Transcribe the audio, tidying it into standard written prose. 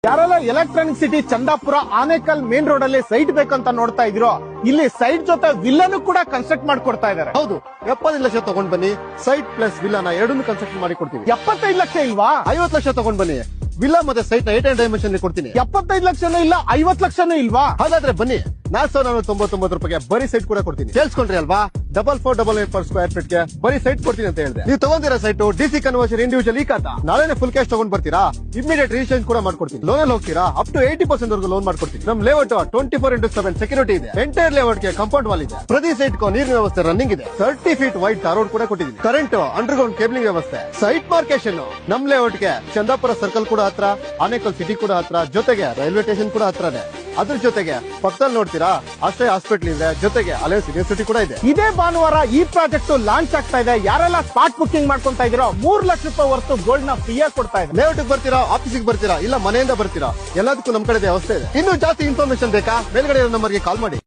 ಯಾರೆಲ್ಲ electronic city Chandapura Anekal main road ಅಲ್ಲಿ site ಬೇಕಂತ ನೋಡ್ತಾ ಇದಿರೋ, ಇಲ್ಲಿ ಸೈಟ್ ಜೊತೆ ವಿಲ್ಲನು ಕೂಡ ಕನ್ಸ್ಟ್ರಕ್ಟ್ ಮಾಡ್ಕೊಡ್ತಾ ಇದಾರೆ. ಹೌದು, 75 ಲಕ್ಷ ತಗೊಂಡ್ ಬನ್ನಿ, ಸೈಟ್ ಪ್ಲಸ್ ವಿಲ್ಲಾ ಎರಡನ್ನೂ ಕನ್ಸ್ಟ್ರಕ್ಟ್ ಮಾಡಿ ಕೊಡ್ತೀವಿ. 75 ಲಕ್ಷ ಇಲ್ವಾ? 50 ಲಕ್ಷ ತಗೊಂಡ್ ಬನ್ನಿ, ವಿಲ್ಲಾ ಮತ್ತೆ ಸೈಟ್ ನ 8 ಡೈಮೆನ್ಷನ್ ಕೊಡ್ತೀನಿ. 75 ಲಕ್ಷನೂ ಇಲ್ಲ, 50 ಲಕ್ಷನೂ ಇಲ್ವಾ? ಹಾಗಾದ್ರೆ ಬನ್ನಿ, 4,499 ರೂಪಾಯಿಗೆ ಬರೀ ಸೈಟ್ ಕೂಡ ಕೊಡ್ತೀನಿ. ಕೇಳಿಸ್ಕೊಂಡ್ರಿ ಅಲ್ವಾ? 4488 per ಸ್ಕ್ವೇರ್ ಫೀಟ್ ಗೆ ಬರೀ ಸೈಟ್ ಕೊಡ್ತೀನಿ ಅಂತ ಹೇಳಿದೆ. ನೀವು ತಗೊಂಡಿರೋ ಸೈಟ್ ಡಿಸಿ ಕನ್ವರ್ಷನ್ ಇಂಡಿವಿಜುವಲ್ ಈ ಖಾತಾ ನಾಳೆನೆ ಫುಲ್ ಕ್ಯಾಶ್ ತಗೊಂಡ್ ಬರ್ತೀರಾ, ಇಮಿಡಿಯೇಟ್ ರಿಜಿಸ್ಟ್ರೇಷನ್ ಕೂಡ ಮಾಡ್ಕೊಡ್ತೀನಿ. ಲೋನ್ ಅಲ್ಲಿ ಹೋಗ್ತೀರಾ, ಅಪ್ ಟು 80% ವರೆಗೂ ಲೋನ್ ಮಾಡ್ಕೊಡ್ತೀನಿ. ನಮ್ ಲೇಔಟ್ 24x7 ಸೆಕ್ಯೂರಿಟಿ ಇದೆ. ಎಂಟೈರ್ ಲೇಔಟ್ ಗೆ ಕಾಂಪೌಂಡ್ ವಾಲ್ ಇದೆ. ಪ್ರತಿ ಸೈಟ್ ಗೂ ನೀರಿನ ವ್ಯವಸ್ಥೆ ರನ್ನಿಂಗ್ ಇದೆ. 30 ಫೀಟ್ ವೈಡ್ ಟಾರ್ ರೋಡ್ ಕೂಡ ಕೊಟ್ಟಿದ್ದೀನಿ. ಕರೆಂಟ್ ಅಂಡರ್ ಗ್ರೌಂಡ್ ಕೇಬಲಿಂಗ್ ವ್ಯವಸ್ಥೆ. ಸೈಟ್ ಮಾರ್ಕೇಶನ್ ನಮ್ ಲೇಔಟ್ ಗೆ ಚಂದಾಪುರ ಸರ್ಕಲ್ ಕೂಡ ಹತ್ರ, ಆನೇಕಲ್ ಸಿಟಿ ಕೂಡ ಹತ್ರ, ಜೊತೆಗೆ ರೈಲ್ವೆ ಸ್ಟೇಷನ್ ಕೂಡ ಹತ್ರನೇ. ಅದ್ರ ಜೊತೆಗೆ ಪಕ್ಕದಲ್ಲಿ ನೋಡ್ತೀರಾ ಅಷ್ಟೇ ಹಾಸ್ಪಿಟಲ್ ಇದೆ, ಜೊತೆಗೆ ಅಲಯನ್ಸ್ ಯೂನಿವರ್ಸಿಟಿ ಕೂಡ ಇದೆ. ಇದೇ ಭಾನುವಾರ ಈ ಪ್ರಾಜೆಕ್ಟ್ ಲಾಂಚ್ ಆಗ್ತಾ ಇದೆ. ಯಾರೆಲ್ಲ ಸ್ಪಾಟ್ ಬುಕಿಂಗ್ ಮಾಡ್ಕೊಂತಾ ಇದೀರೋ 3 ಲಕ್ಷ ರೂಪಾಯಿ ವರ್ತು ಗೋಲ್ಡ್ ನ ಫ್ರೀ ಆಗಿ ಕೊಡ್ತಾ ಇದೆ. ಲೇಔಟ್ ಬರ್ತೀರಾ, ಆಫೀಸಿಗೆ ಬರ್ತೀರಾ, ಇಲ್ಲ ಮನೆಯಿಂದ ಬರ್ತೀರಾ, ಎಲ್ಲದಕ್ಕೂ ನಮ್ ಕಡೆ ವ್ಯವಸ್ಥೆ ಇದೆ. ಇನ್ನೂ ಜಾಸ್ತಿ ಇನ್ಫಾರ್ಮೇಶನ್ ಬೇಕಾ? ಮೇಲ್ಗಡೆ ನಂಬರ್ಗೆ ಕಾಲ್ ಮಾಡಿ.